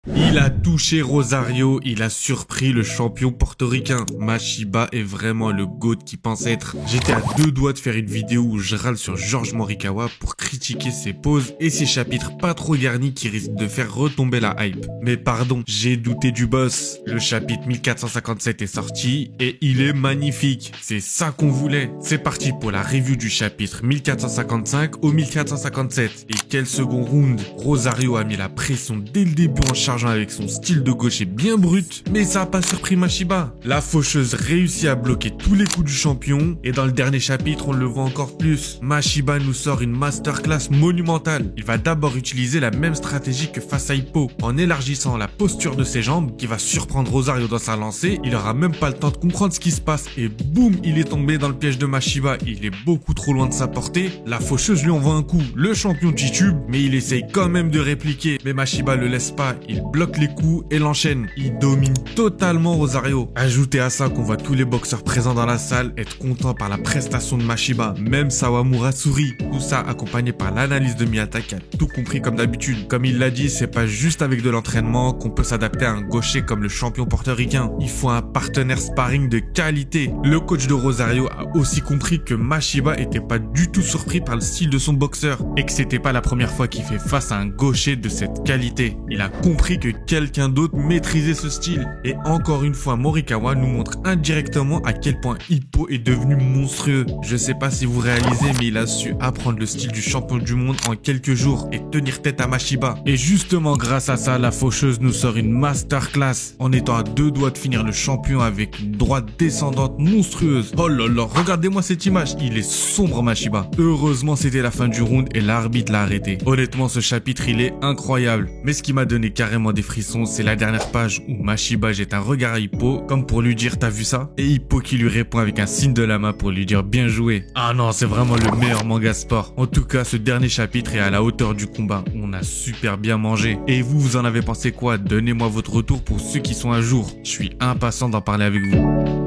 Il a touché Rosario, il a surpris le champion portoricain. Mashiba est vraiment le GOAT qui pense être. J'étais à deux doigts de faire une vidéo où je râle sur George Morikawa pour critiquer ses poses et ses chapitres pas trop garnis qui risquent de faire retomber la hype. Mais pardon, j'ai douté du boss. Le chapitre 1457 est sorti et il est magnifique. C'est ça qu'on voulait. C'est parti pour la review du chapitre 1455 au 1457. Et quel second round. Rosario a mis la pression dès le début en chargeant avec son style de gaucher bien brut, mais ça a pas surpris Mashiba. La faucheuse réussit à bloquer tous les coups du champion, et dans le dernier chapitre, on le voit encore plus. Mashiba nous sort une masterclass monumentale. Il va d'abord utiliser la même stratégie que face à Hippo, en élargissant la posture de ses jambes, qui va surprendre Rosario dans sa lancée. Il aura même pas le temps de comprendre ce qui se passe, et boum, il est tombé dans le piège de Mashiba. Il est beaucoup trop loin de sa portée. La faucheuse lui envoie un coup, le champion de G-Tube, mais il essaye quand même de répliquer. Mais Mashiba le laisse pas, il bloque les coups et l'enchaîne. Il domine totalement Rosario. Ajoutez à ça qu'on voit tous les boxeurs présents dans la salle être contents par la prestation de Mashiba. Même Sawamura sourit. Tout ça accompagné par l'analyse de Miyata qui a tout compris comme d'habitude. Comme il l'a dit, c'est pas juste avec de l'entraînement qu'on peut s'adapter à un gaucher comme le champion portoricain. Il faut un partenaire sparring de qualité. Le coach de Rosario a aussi compris que Mashiba était pas du tout surpris par le style de son boxeur et que c'était pas la première fois qu'il fait face à un gaucher de cette qualité. Il a compris que quelqu'un d'autre maîtrisait ce style. Et encore une fois, Morikawa nous montre indirectement à quel point Hippo est devenu monstrueux. Je sais pas si vous réalisez, mais il a su apprendre le style du champion du monde en quelques jours et tenir tête à Mashiba. Et justement grâce à ça, la faucheuse nous sort une masterclass en étant à deux doigts de finir le champion avec une droite descendante monstrueuse. Oh là là, regardez-moi cette image, il est sombre Mashiba. Heureusement c'était la fin du round et l'arbitre l'a arrêté. Honnêtement ce chapitre il est incroyable. Mais ce qui m'a donné carrément des frissons, c'est la dernière page où Mashiba jette un regard à Hippo, comme pour lui dire t'as vu ça? Et Hippo qui lui répond avec un signe de la main pour lui dire bien joué. Ah non, c'est vraiment le meilleur manga sport. En tout cas, ce dernier chapitre est à la hauteur du combat. On a super bien mangé. Et vous, vous en avez pensé quoi? Donnez-moi votre retour pour ceux qui sont à jour. Je suis impatient d'en parler avec vous.